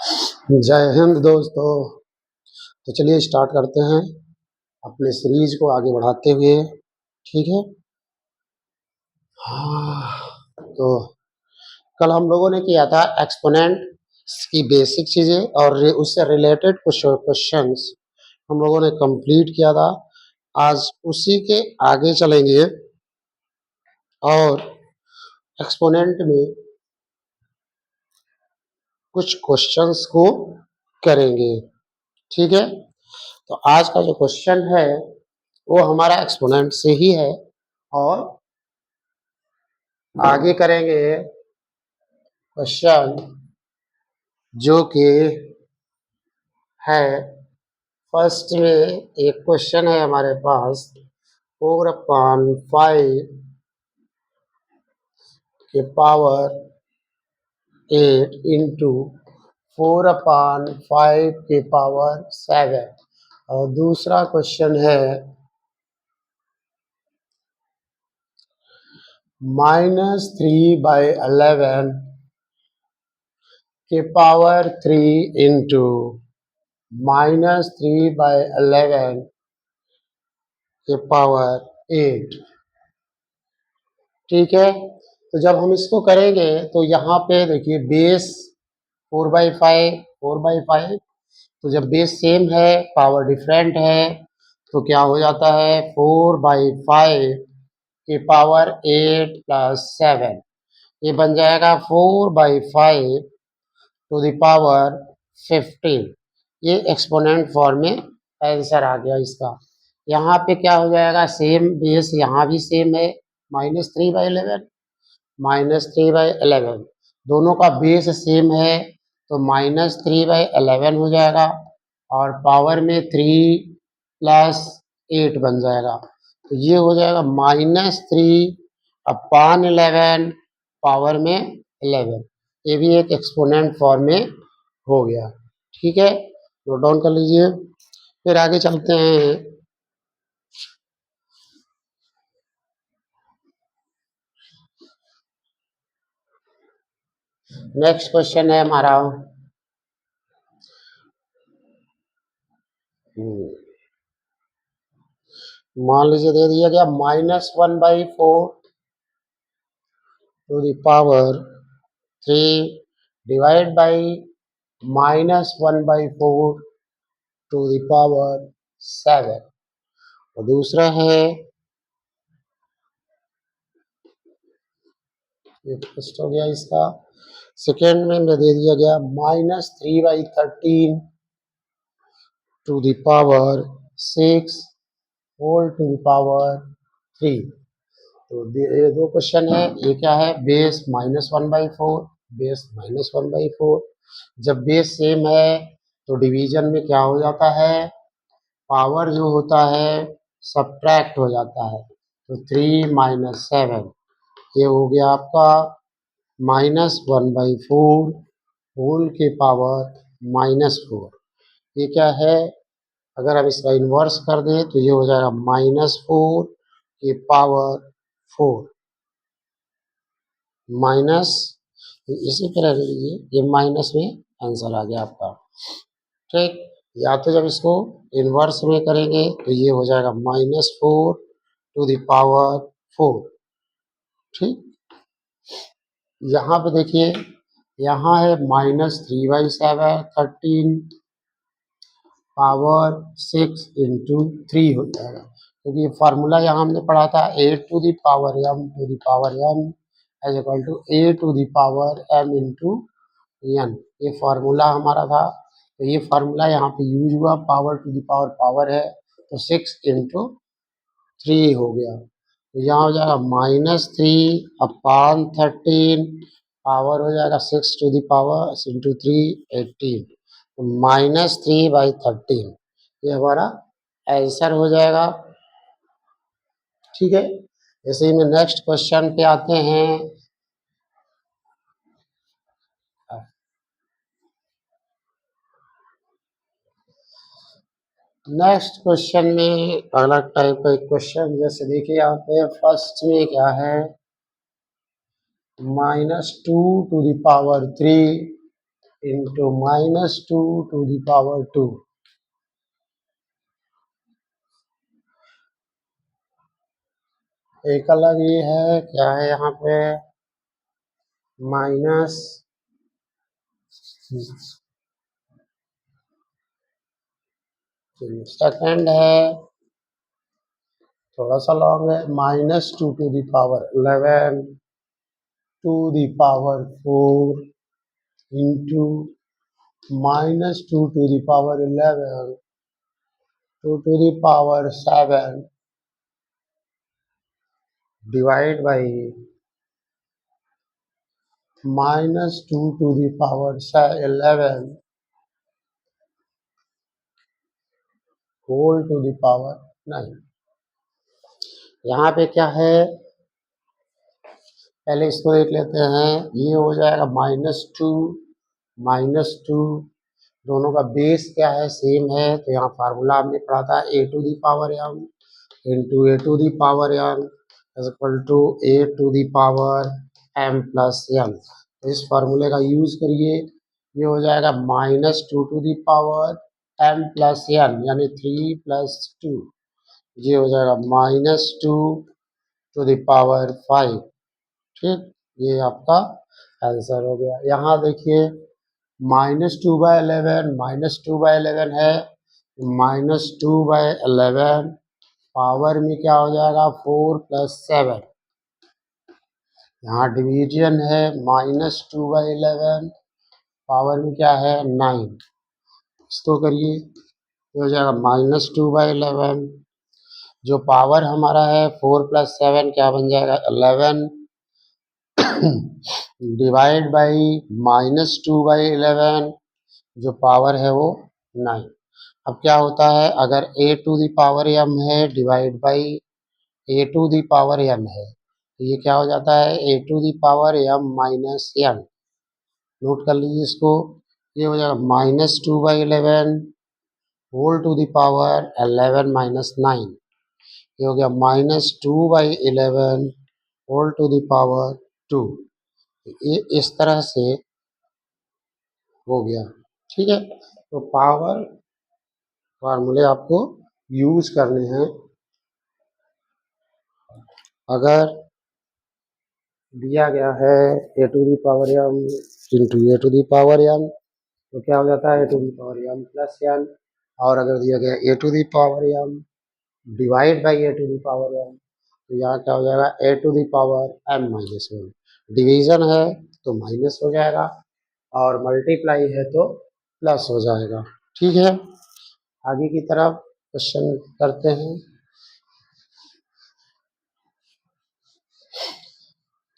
जय हिंद दोस्तों। तो चलिए स्टार्ट करते हैं अपने सीरीज को आगे बढ़ाते हुए। ठीक है। तो कल हम लोगों ने किया था एक्सपोनेंट की बेसिक चीज़ें और उससे रिलेटेड कुछ क्वेश्चंस हम लोगों ने कंप्लीट किया था। आज उसी के आगे चलेंगे और एक्सपोनेंट में कुछ क्वेश्चंस को करेंगे। ठीक है। तो आज का जो क्वेश्चन है वो हमारा एक्सपोनेंट से ही है और आगे करेंगे क्वेश्चन जो कि है फर्स्ट में एक क्वेश्चन है हमारे पास 4/5 के पावर 8 इंटू 4/5 के पावर 7 और दूसरा क्वेश्चन है -3/11 के पावर 3 इंटू -3/11 के पावर 8। ठीक है। तो जब हम इसको करेंगे तो यहाँ पे देखिए बेस 4/5 तो जब बेस सेम है पावर डिफरेंट है तो क्या हो जाता है 4/5 के पावर 8 प्लस 7 ये बन जाएगा 4/5 टू द पावर 15। ये एक्सपोनेंट फॉर्म में आंसर आ गया इसका। यहाँ पे क्या हो जाएगा सेम बेस यहाँ भी सेम है -3/11 -3/11 दोनों का बेस सेम है तो -3/11 हो जाएगा और पावर में 3 प्लस 8 बन जाएगा तो ये हो जाएगा -3/11 पावर में 11। ये भी एक एक्सपोनेंट फॉर्म में हो गया। ठीक है। नोट डाउन कर लीजिए। फिर आगे चलते हैं। नेक्स्ट क्वेश्चन है हमारा मान लीजिए दे दिया गया -1/4 to the power 3 divide by -1/4 to the power 7 और दूसरा है ये फर्स्ट हो गया इसका। सेकेंड में दे दिया गया -3/13 to the power 6 whole to the power 3। तो ये दो क्वेश्चन है। ये क्या है बेस -1/4 बेस -1/4 जब बेस सेम है तो डिवीजन में क्या हो जाता है पावर जो होता है सब्ट्रैक्ट हो जाता है तो 3 - 7 ये हो गया आपका -1/4 होल के पावर -4। ये क्या है अगर हम इसका इन्वर्स कर दें तो ये हो जाएगा -4 के पावर 4 माइनस इसी तरह लीजिए ये माइनस में आंसर आ गया आपका। ठीक। या तो जब इसको इन्वर्स में करेंगे तो ये हो जाएगा -4 टू द पावर 4। ठीक। यहाँ पे देखिए यहाँ है -3/7 13 पावर 6 इंटू 3 हो जाएगा क्योंकि ये फार्मूला यहाँ हमने पढ़ा था a to the power m to the power n as equal to a to the power m into n। ये फार्मूला हमारा था तो ये फार्मूला यहाँ पे यूज हुआ power to the power power है तो 6 इंटू 3 हो गया तो यहाँ हो जाएगा -3/13 पावर हो जाएगा 6 टू द पावर इंटू 3 18 तो -3/13 ये हमारा आंसर हो जाएगा। ठीक है। ऐसे ही में नेक्स्ट क्वेश्चन पे आते हैं। नेक्स्ट क्वेश्चन में अलग टाइप का एक क्वेश्चन जैसे देखिए यहाँ पे फर्स्ट में क्या है -2 to the power 3 into -2 to the power 2। एक अलग ये है, क्या है यहाँ पे, माइनस, सेकेंड है थोड़ा सा लॉन्ग है, -2 to the power 11 to the power 4 इंटू -2 to the power 11 to the power 7 divide by -2 to the power 11 whole to the power 9। यहाँ पे क्या है, पहले इसको देख लेते हैं। ये हो जाएगा -2 दोनों का बेस क्या है, सेम है, तो यहाँ फार्मूला हमने पढ़ा था a⁴ into a⁴ is equal to a⁴m+n। तो इस फार्मूले का यूज करिए, ये हो जाएगा -2 to the power m+n यानी 3+2। ये हो जाएगा -2 to the power 5। ठीक, ये आपका आंसर हो गया। यहाँ देखिए -2/11 है, -2/11 पावर में क्या हो जाएगा 4+7। यहाँ डिवीजन है -2/11 पावर में क्या है 9। इसको करिए, ये हो जाएगा -2/11 जो पावर हमारा है 4+7 क्या बन जाएगा 11 डिवाइड बाई -2/11 जो पावर है वो 9। अब क्या होता है, अगर a⁴m है डिवाइड बाई a⁴n है, तो ये क्या हो जाता है a⁴m-n। नोट कर लीजिए इसको, ये हो जाएगा -2/11 होल टू द पावर 11-9। ये हो गया -2/11 होल टू द पावर 2। ये इस तरह से हो गया। ठीक है, तो पावर फार्मूले आपको यूज करने हैं। अगर दिया गया है a⁴m इंटू a⁴m तो क्या हो जाता है a⁴m+n, और अगर दिया गया a⁴m डिवाइड बाई a⁴m तो यहाँ क्या हो जाएगा a⁴m-1। डिवीजन है तो माइनस हो जाएगा और मल्टीप्लाई है तो प्लस हो जाएगा। ठीक है, आगे की तरफ क्वेश्चन करते हैं।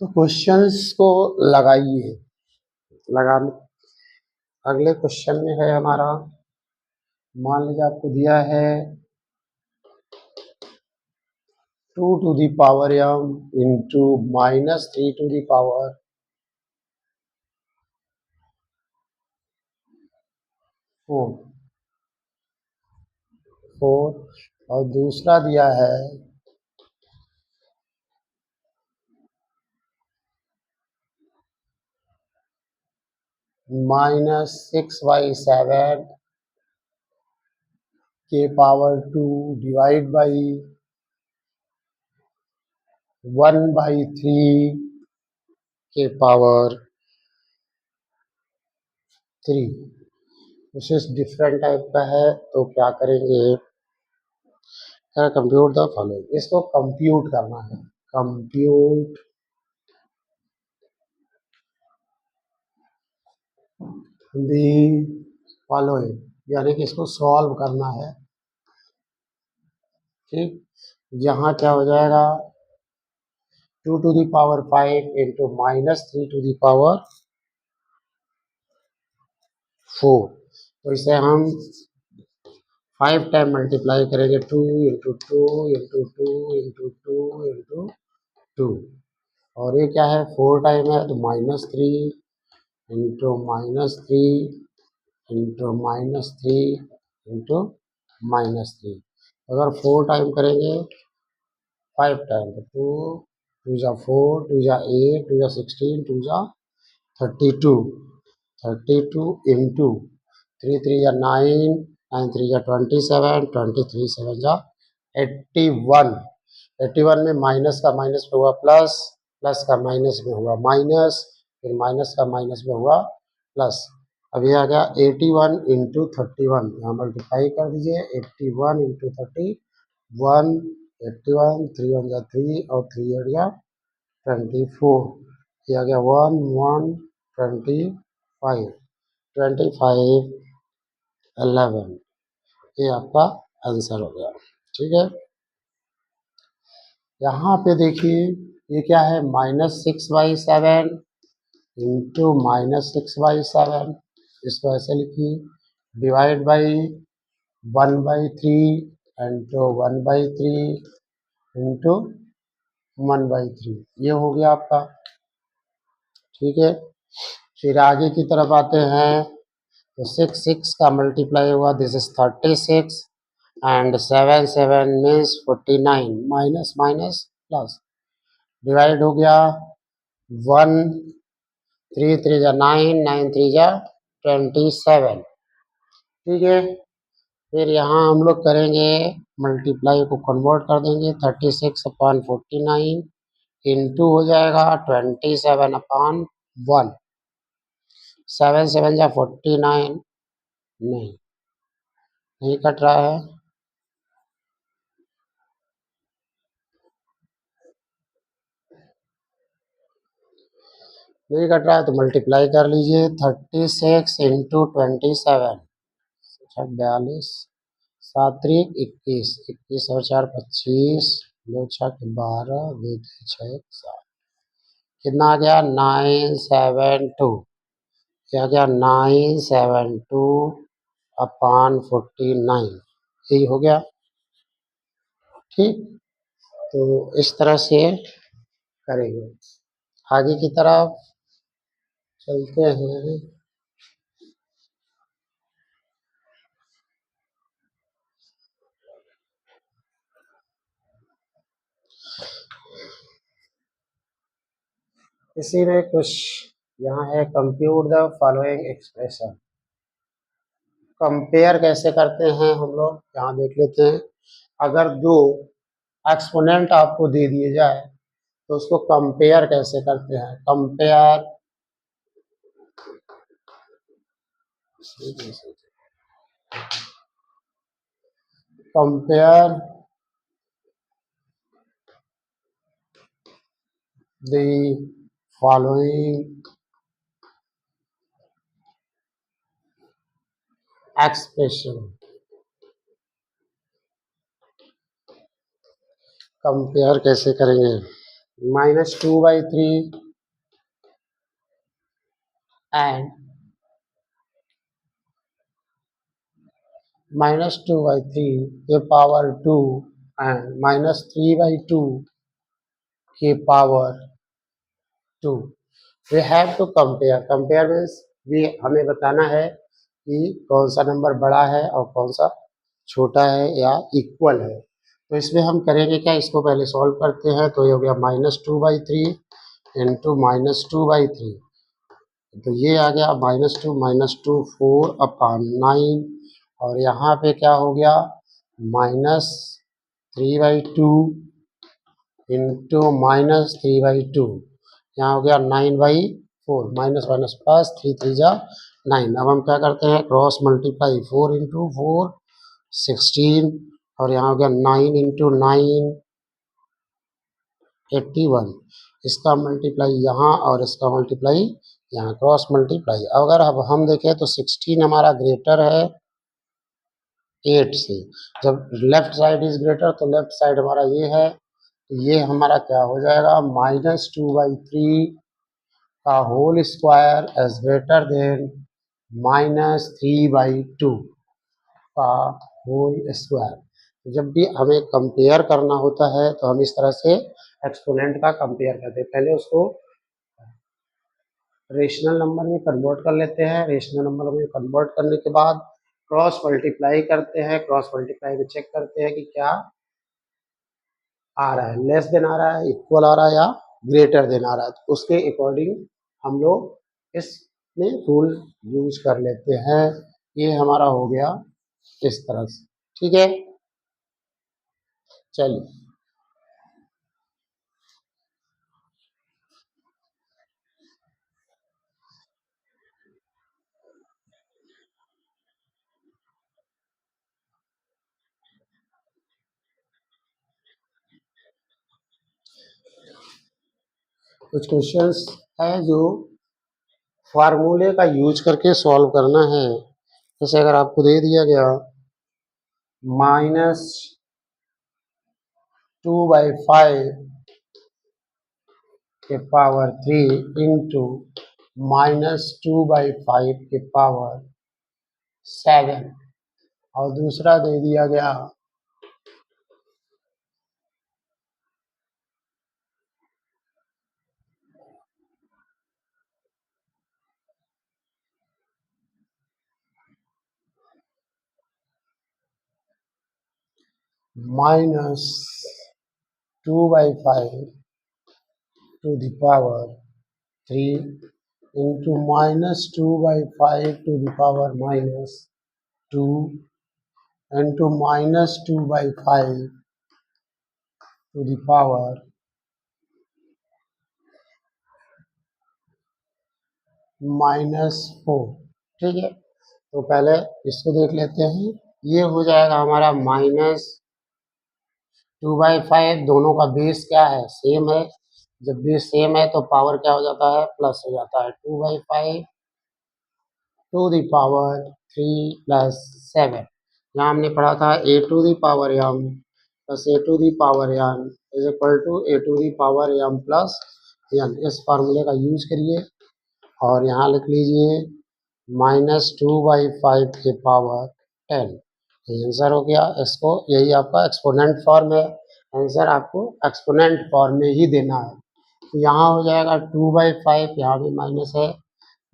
तो क्वेश्चंस को लगाइए, लगाने अगले क्वेश्चन में है हमारा, मान लीजिए आपको दिया है 2 to the power m into -3 to the power 4 और दूसरा दिया है -6/7 के पावर 2 डिवाइड बाई 1/3 के पावर 3। विशेष डिफरेंट टाइप का है, तो क्या करेंगे, कंप्यूट द फॉलोइंग, इसको कंप्यूट करना है। कंप्यूट दी फॉलोइंग यानी कि इसको सॉल्व करना है। ठीक, यहाँ क्या हो जाएगा 2 to the power 5 into -3 to the power 4। तो इसे हम 5 टाइम मल्टीप्लाई करेंगे, 2 इंटू 2 इंटू 2 इंटू 2 इंटू 2, और ये क्या है 4 टाइम है तो -3 इंटू -3 इंटू -3 इंटू -3। अगर 4 टाइम करेंगे 5 टाइम तो 2 2 जा 4 2 जा 8 2 जा 16 2 जा 32। 32 इंटू 3 3 या 9, 9 3 या 27, 23 7 जा 81। 81 में माइनस का माइनस में हुआ प्लस, प्लस का माइनस में हुआ माइनस, फिर माइनस का माइनस में हुआ प्लस। अभी आ गया 81 इंटू 31, यहाँ मल्टीप्लाई कर दीजिए। 81 इंटू 31, 81, 3 1 जा 3 और 3 8 जा 24, ये आ गया 1 1 25, 25 11, ये आपका आंसर हो गया। ठीक है, यहाँ पे देखिए ये क्या है, -6/7 इंटू -6/7, इसको ऐसे लिखिए, डिवाइड बाई 1/3 इंटू 1/3 इंटू 1/3, ये हो गया आपका। ठीक है, फिर आगे की तरफ आते हैं, तो 6 6 का मल्टीप्लाई हुआ, this is 36 and 7 7 means 49, minus minus plus, divide हो गया 1 3 3 जा 9, 9 3 जा 27। ठीक है, फिर यहाँ हम लोग करेंगे मल्टीप्लाई को कन्वर्ट कर देंगे, 36/49 इंटू हो जाएगा 27/1, 7 7 जा 49, नहीं नहीं कट रहा है, नहीं कट रहा है तो मल्टीप्लाई कर लीजिए, 36 इंटू 27, 42, 7 3 21, 21 और 4 25, 2 6 12, 2 3 6 7, कितना आ गया 972, क्या गया 972/49, यही हो गया। ठीक, तो इस तरह से करेंगे। आगे की तरफ चलते हैं। इसी में कुछ यहाँ है, compute the following expression. Compare कैसे करते हैं हम लोग, यहाँ देख लेते हैं। अगर दो एक्सपोनेंट आपको दे दिए जाए तो उसको कंपेयर कैसे करते हैं, compare compare the following expression. Compare कैसे करेंगे, -2/3 एंड -2/3 के पावर 2 एंड -3/2 के power 2। We have to compare, compare means भी हमें बताना है कि कौन सा नंबर बड़ा है और कौन सा छोटा है या इक्वल है। तो इसमें हम करेंगे क्या, इसको पहले सॉल्व करते हैं। तो ये हो गया -2/3 इंटू -2/3, तो ये आ गया -2 4/9, और यहाँ पे क्या हो गया -3/2 इंटू -3/2, यहाँ हो गया 9/4, माइनस माइनस प्लस, 3 3 जा 9। अब हम क्या करते हैं, क्रॉस मल्टीप्लाई, 4 इंटू 4 16, और यहाँ हो गया 9 इंटू 9 81, इसका मल्टीप्लाई यहाँ और इसका मल्टीप्लाई यहाँ, क्रॉस मल्टीप्लाई। अगर अब हम देखें तो 16 हमारा ग्रेटर है 8 से, जब लेफ्ट साइड इज ग्रेटर तो लेफ्ट साइड हमारा ये है, तो ये हमारा क्या हो जाएगा, -2/3 का whole square as greater than -3/2 का होल स्क्वायर। तो जब भी हमें कंपेयर करना होता है तो हम इस तरह से एक्सपोनेंट का कंपेयर करते हैं, पहले उसको रेशनल नंबर में कन्वर्ट कर लेते हैं, रेशनल नंबर में कन्वर्ट करने के बाद क्रॉस मल्टीप्लाई करते हैं, क्रॉस मल्टीप्लाई में चेक करते हैं कि क्या आ रहा है, लेस देन आ रहा है, इक्वल आ रहा है या ग्रेटर देन आ रहा है, तो उसके अकॉर्डिंग हम लोग इस में रूल यूज कर लेते हैं। ये हमारा हो गया इस तरह से, ठीक है। चलिए कुछ क्वेश्चंस है जो फार्मूले का यूज करके सॉल्व करना है। जैसे अगर आपको दे दिया गया -2/5 के पावर 3 इंटू -2/5 के पावर 7, और दूसरा दे दिया गया -2/5 to the power 3 into -2/5 to the power -2 into -2/5 to the power -4, ठीक है। तो पहले इसको देख लेते हैं। ये हो जाएगा हमारा -2/5, दोनों का बेस क्या है, सेम है। जब बेस सेम है तो पावर क्या हो जाता है, प्लस हो जाता है। 2/5 टू द पावर 3 प्लस 7, यहाँ हमने पढ़ा था a to the power m plus a to the power n is equal to a to the power m plus n। इस फार्मूले का यूज करिए और यहाँ लिख लीजिए -2/5 के पावर 10। ये आंसर हो गया। इसको, यही आपका एक्सपोनेंट फॉर्म है। आंसर आपको एक्सपोनेंट फॉर्म में ही देना है। तो यहाँ हो जाएगा 2/5, यहाँ भी माइनस है,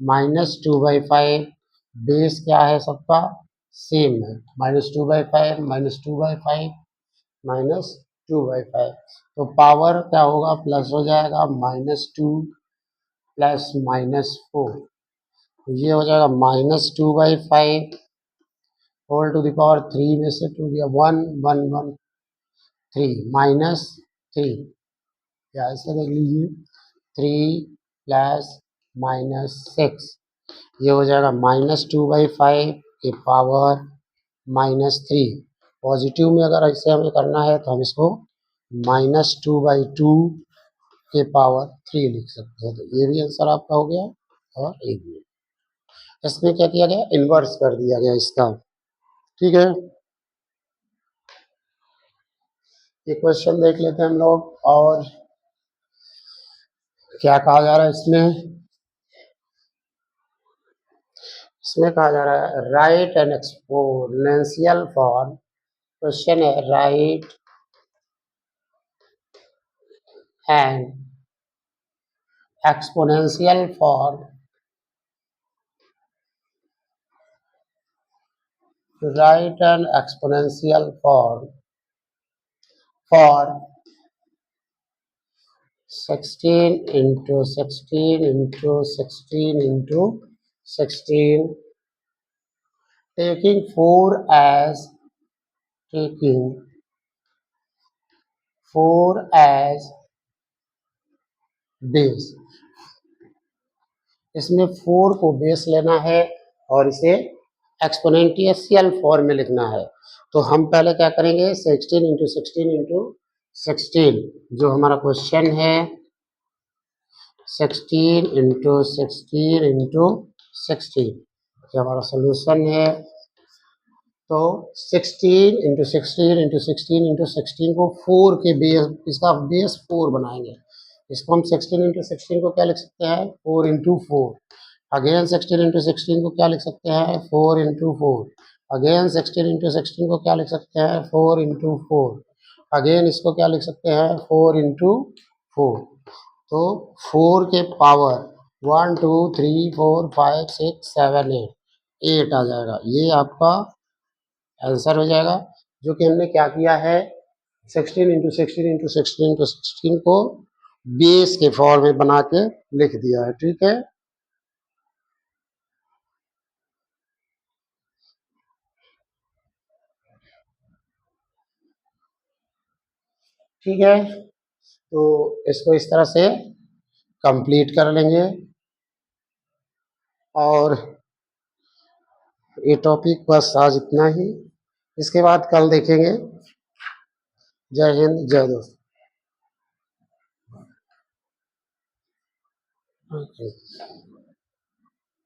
-2/5, बेस क्या है सबका, सेम है, -2/5 -2/5 -2/5। तो पावर क्या होगा, प्लस हो जाएगा, -2 प्लस -4। तो ये हो जाएगा -2/5 होल टू द पावर 3 में से 2 गया 1 1 1 3 -3, या ऐसे देख लीजिए 3 प्लस -6, ये हो जाएगा -2/5 के पावर -3। पॉजिटिव में अगर ऐसे हमें करना है तो हम इसको -2/2 के पावर 3 लिख सकते हैं। तो ये भी आंसर आपका हो गया। और एक भी इसमें क्या किया गया, इन्वर्स कर दिया गया इसका, ठीक है। ये क्वेश्चन देख लेते हैं हम लोग, और क्या कहा जा रहा है इसमें। इसमें कहा जा रहा है write an exponential form. Question है write an exponential form to write an exponential form for 16 into 16 into 16 into 16, taking 4 as base. इसमें 4 को बेस लेना है और इसे एक्सपोनेंशियल फॉर्म में लिखना है। तो हम पहले क्या करेंगे, 16 इंटू 16 इंटू 16, जो हमारा क्वेश्चन है 16 इंटू 16 इंटू 16, जो हमारा सोल्यूशन है। तो 16 इंटू 16 इंटू 16 इंटू 16 को 4 के बेस, इसका बेस 4 बनाएंगे। इसको हम 16 इंटू 16 को क्या लिख सकते हैं, 4 इंटू 4। अगेन 16 इंटू 16 को क्या लिख सकते हैं, 4 इंटू 4। अगेन 16 इंटू 16 को क्या लिख सकते हैं, 4 इंटू 4। अगेन इसको क्या लिख सकते हैं, 4 इंटू 4। तो 4 के पावर 1 2 3 4 5 6 7 8 आ जाएगा। ये आपका आंसर हो जाएगा, जो कि हमने क्या किया है, 16 इंटू 16 इंटू 16 इंटू 16 को बेस के फॉर्म में बना के लिख दिया है, ठीक है। ठीक है, तो इसको इस तरह से कंप्लीट कर लेंगे और ये टॉपिक बस आज इतना ही। इसके बाद कल देखेंगे। जय हिंद, जय दोस्त।